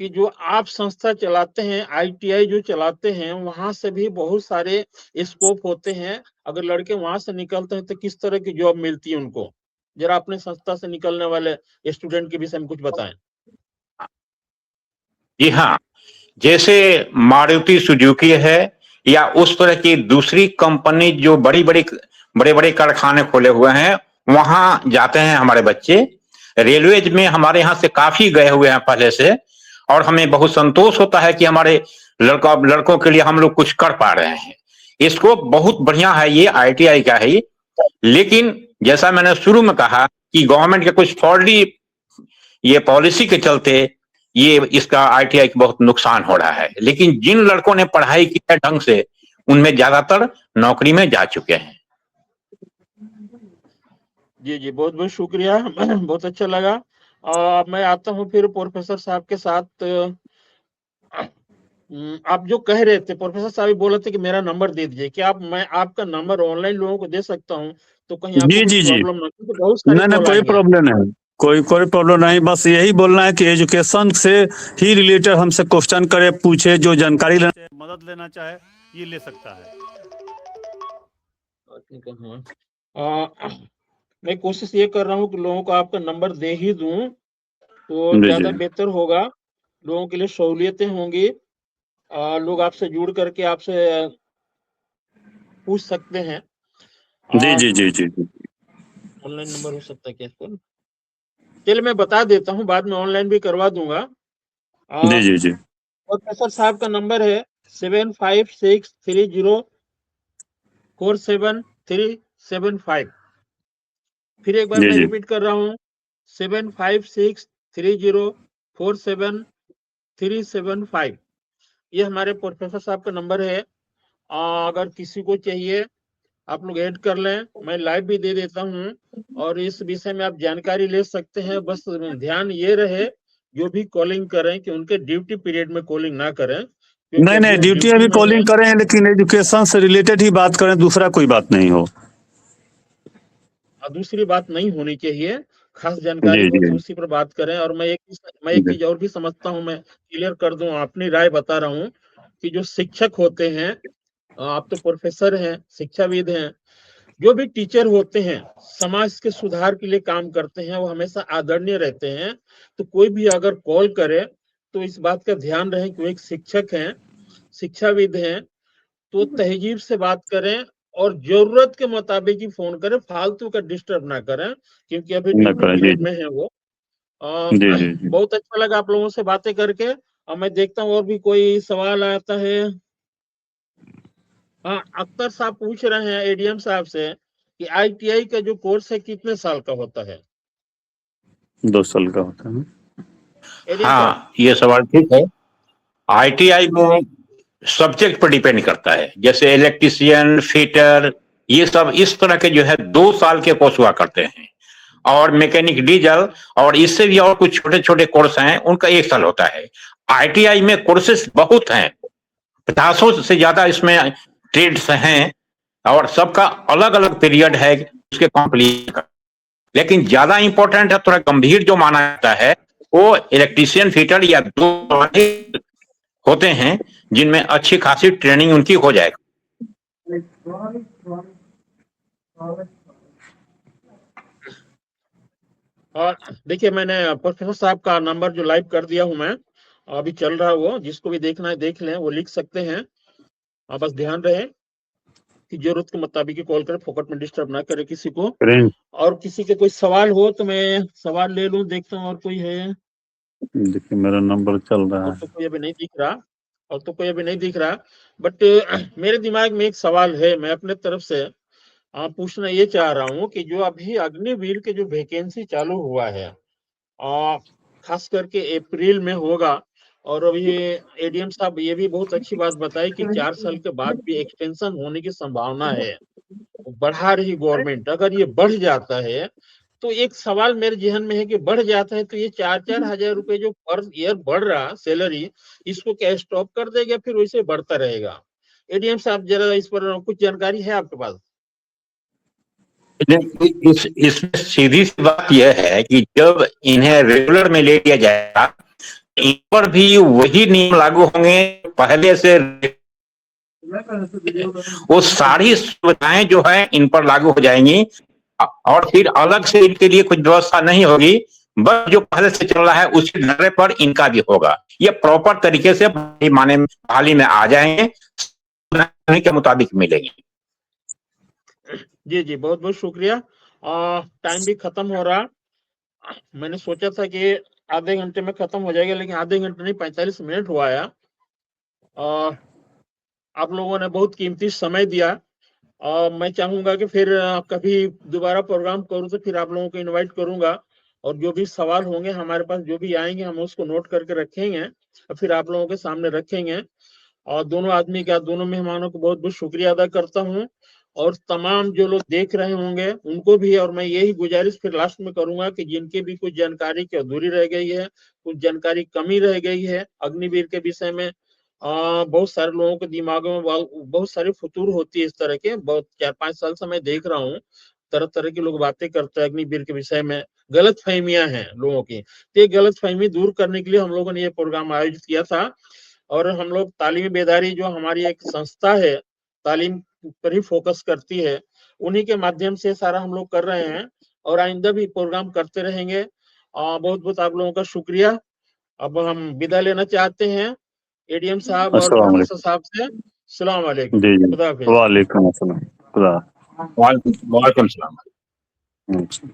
[SPEAKER 1] कि जो आप संस्था चलाते हैं, आईटीआई जो चलाते हैं, वहां से भी बहुत सारे स्कोप होते हैं। अगर लड़के वहां से निकलते हैं तो किस तरह की जॉब मिलती है उनको? जरा अपने संस्था से निकलने वाले स्टूडेंट के विषय में कुछ बताएं।
[SPEAKER 2] जी हाँ, जैसे मारुति सुजुकी है या उस तरह की दूसरी कंपनी जो बड़े बड़े कारखाने खोले हुए हैं, वहां जाते हैं हमारे बच्चे। रेलवेज में हमारे यहाँ से काफी गए हुए हैं पहले से, और हमें बहुत संतोष होता है कि हमारे लड़कों के लिए हम लोग कुछ कर पा रहे हैं। इसको बहुत बढ़िया है, ये आईटीआई का है। लेकिन जैसा मैंने शुरू में कहा कि गवर्नमेंट के कुछ फॉर्डी ये पॉलिसी के चलते ये इसका आईटीआई को बहुत नुकसान हो रहा है। लेकिन जिन लड़कों ने पढ़ाई की है ढंग से, उनमें ज्यादातर नौकरी में जा चुके हैं।
[SPEAKER 1] जी जी, बहुत बहुत शुक्रिया। बहुत अच्छा लगा। मैं आता हूं फिर प्रोफेसर साहब के साथ। आप जो कह रहे थे, प्रोफेसर साहब भी बोल रहे थे कि मेरा नंबर दे दीजिए, क्या आप मैं आपका नंबर ऑनलाइन लोगों को दे सकता हूँ, तो कहीं आपको
[SPEAKER 3] जी
[SPEAKER 1] कोई
[SPEAKER 3] जी जी,
[SPEAKER 1] प्रॉब्लम ना, क्योंकि बहुत सारी
[SPEAKER 3] नहीं नहीं,
[SPEAKER 1] कॉल
[SPEAKER 3] कोई
[SPEAKER 1] आई है।
[SPEAKER 3] प्रॉब्लम नहीं, कोई कोई प्रॉब्लम नहीं, बस यही बोलना है कि एजुकेशन से ही रिलेटेड हमसे क्वेश्चन करे, पूछे, जो जानकारी लेना चाहे, मदद लेना चाहे, ये ले सकता है।
[SPEAKER 1] ठीक है, हाँ। मैं कोशिश ये कर रहा हूँ कि लोगों को आपका नंबर दे ही दूं, तो
[SPEAKER 3] जी
[SPEAKER 1] ज्यादा
[SPEAKER 3] जी
[SPEAKER 1] बेहतर होगा, लोगों के लिए सहूलियतें होंगी। लोग आपसे जुड़ करके आपसे पूछ सकते हैं।
[SPEAKER 3] जी जी जी जी जी
[SPEAKER 1] ऑनलाइन नंबर हो सकता है क्या इसको? चलिए मैं बता देता हूँ, बाद में ऑनलाइन भी करवा दूंगा।
[SPEAKER 3] जी जी जी
[SPEAKER 1] प्रोफेसर साहब का नंबर है 7563047375। फिर एक बार
[SPEAKER 3] जी
[SPEAKER 1] मैं
[SPEAKER 3] जी
[SPEAKER 1] रिपीट कर रहा हूँ, 7563047375। ये हमारे प्रोफेसर साहब का नंबर है। अगर किसी को चाहिए आप लोग ऐड कर लें, मैं लाइव भी दे देता हूँ, और इस विषय में आप जानकारी ले सकते हैं। बस ध्यान ये रहे, जो भी कॉलिंग करें कि उनके ड्यूटी पीरियड में कॉलिंग ना करें, क्योंकि
[SPEAKER 3] नहीं
[SPEAKER 1] अभी
[SPEAKER 3] नहीं,
[SPEAKER 1] वो
[SPEAKER 3] ड्यूटी
[SPEAKER 1] ड्यूटी
[SPEAKER 3] अभी
[SPEAKER 1] में है।
[SPEAKER 3] कॉलिंग करें, लेकिन एजुकेशन से रिलेटेड ही बात करें, दूसरा कोई बात नहीं हो।
[SPEAKER 1] दूसरी बात नहीं होनी चाहिए, खास
[SPEAKER 3] जी
[SPEAKER 1] जानकारी हो
[SPEAKER 3] जी
[SPEAKER 1] तो उसी पर बात करें। और मैं एक
[SPEAKER 3] जी
[SPEAKER 1] चीज और भी समझता हूँ, मैं क्लियर कर दूं, अपनी राय बता रहा हूँ कि जो शिक्षक होते हैं, आप तो प्रोफेसर हैं, शिक्षाविद हैं, जो भी टीचर होते हैं, समाज के सुधार के लिए काम करते हैं, वो हमेशा आदरणीय रहते हैं। तो कोई भी अगर कॉल करे तो इस बात का ध्यान रहे कि वो एक शिक्षक हैं, शिक्षाविद हैं, तो तहजीब से बात करें, और जरूरत के मुताबिक ही फोन करें, फालतू का डिस्टर्ब ना करें, क्योंकि अभी
[SPEAKER 3] न
[SPEAKER 1] ड्यूटी
[SPEAKER 3] करें। जी
[SPEAKER 1] पीरियड
[SPEAKER 3] जी
[SPEAKER 1] में है वो।
[SPEAKER 3] जी जी जी
[SPEAKER 1] बहुत अच्छा लगा आप लोगों से बातें करके। अब मैं देखता हूँ और भी कोई सवाल आता है। हाँ, अख्तर साहब पूछ रहे हैं एडीएम साहब से कि आईटीआई का जो कोर्स है कितने साल का होता है?
[SPEAKER 3] 2 साल का होता है।
[SPEAKER 1] एडीएम साहब।
[SPEAKER 2] हाँ, ये सवाल ठीक है। आईटीआई में सब्जेक्ट पर डिपेंड करता है, जैसे इलेक्ट्रिशियन, फिटर, ये सब इस तरह के जो है 2 साल के कोर्स हुआ करते हैं। और मैकेनिक डीजल और इससे भी और कुछ छोटे छोटे कोर्स हैं, उनका 1 साल होता है। आईटीआई में कोर्सेस बहुत हैं, 50 से ज्यादा इसमें ट्रेड्स हैं, और सबका अलग अलग पीरियड है उसके कंप्लीट का। लेकिन ज्यादा इंपॉर्टेंट है, थोड़ा गंभीर जो माना जाता है, वो इलेक्ट्रिशियन, फिटर या 2 होते हैं, जिनमें अच्छी खासी ट्रेनिंग उनकी हो जाएगी।
[SPEAKER 1] और देखिए, मैंने प्रोफेसर साहब का नंबर जो लाइव कर दिया हूं मैं, अभी चल रहा है वो, जिसको भी देखना है देख लें, वो लिख सकते हैं। बस ध्यान रहे कि जरूरत के मुताबिक ही कॉल करें, फोकट में डिस्टर्ब ना करे किसी को।
[SPEAKER 3] करें।
[SPEAKER 1] और किसी के कोई सवाल हो तो मैं सवाल ले लूं, देखता हूँ और कोई है।
[SPEAKER 3] देखिए मेरा नंबर चल रहा
[SPEAKER 1] और
[SPEAKER 3] है।
[SPEAKER 1] तो कोई अभी नहीं दिख रहा, और तो कोई अभी नहीं दिख रहा। बट मेरे दिमाग में एक सवाल है, मैं अपने तरफ से पूछना ये चाह रहा हूँ कि जो अभी अग्निवीर के जो वैकेंसी चालू हुआ है, खास करके अप्रैल में होगा, और अभी एडीएम साहब ये भी बहुत अच्छी बात बताई कि 4 साल के बाद भी एक्सटेंशन होने की संभावना है, बढ़ा रही गवर्नमेंट। अगर ये बढ़ जाता है तो एक सवाल मेरे जहन में है कि बढ़ जाता है तो ये 4-4 हजार रुपए जो पर ईयर बढ़ रहा सैलरी, इसको क्या स्टॉप कर देगा, फिर वैसे बढ़ता रहेगा? एडीएम साहब जरा इस पर कुछ जानकारी है आपके पास?
[SPEAKER 2] इसमें सीधी सी बात यह है कि जब इन्हें रेगुलर में ले लिया जाएगा, इन पर भी वही नियम लागू होंगे पहले से। वो सारी सुविधाएं जो है इन पर लागू हो जाएंगी, और फिर अलग से इनके लिए कुछ व्यवस्था नहीं होगी, बस जो पहले से चल रहा है उसी ढर्रे पर इनका भी होगा। ये प्रॉपर तरीके से माने बहाली में आ जाएंगे, के मुताबिक मिलेगी।
[SPEAKER 1] जी जी, बहुत बहुत शुक्रिया। टाइम भी खत्म हो रहा। मैंने सोचा था कि आधे घंटे में खत्म हो जाएगा, लेकिन आधे घंटे नहीं, 45 मिनट हुआ है। आप लोगों ने बहुत कीमती समय दिया। मैं चाहूंगा कि फिर कभी दोबारा प्रोग्राम करूं तो फिर आप लोगों को इनवाइट करूंगा, और जो भी सवाल होंगे हमारे पास, जो भी आएंगे, हम उसको नोट करके रखेंगे और फिर आप लोगों के सामने रखेंगे। और दोनों आदमी का, दोनों मेहमानों को बहुत बहुत शुक्रिया अदा करता हूँ, और तमाम जो लोग देख रहे होंगे उनको भी। और मैं यही गुजारिश फिर लास्ट में करूंगा कि जिनके भी कुछ जानकारी की अधूरी रह गई है, कुछ जानकारी कमी रह गई है अग्निवीर के विषय में, बहुत सारे लोगों के दिमागों में बहुत सारी फतूर होती है इस तरह के। बहुत 4-5 साल से मैं देख रहा हूँ, तरह तरह के लोग बातें करते हैं अग्निवीर के विषय में, गलत फहमियां हैं लोगों की। तो ये गलत फहमी दूर करने के लिए हम लोगों ने ये प्रोग्राम आयोजित किया था। और हम लोग तालीमी बेदारी जो हमारी एक संस्था है, तालीम पर ही फोकस करती है, उन्हीं के माध्यम से सारा हम लोग कर रहे हैं और आइंदा भी प्रोग्राम करते रहेंगे। बहुत बहुत आप लोगों का शुक्रिया। अब हम विदा लेना चाहते हैं एडीएम साहब और
[SPEAKER 3] अस्सलाम
[SPEAKER 1] प्रोफेसर
[SPEAKER 3] वालेकुम।
[SPEAKER 1] साहब से। अस्सलाम वालेकुम,
[SPEAKER 3] जी जी,
[SPEAKER 1] खुदा हाफिज।
[SPEAKER 3] वालेकुम अस्सलाम, खुदा।
[SPEAKER 2] वालेकुम सलाम।
[SPEAKER 3] अच्छा।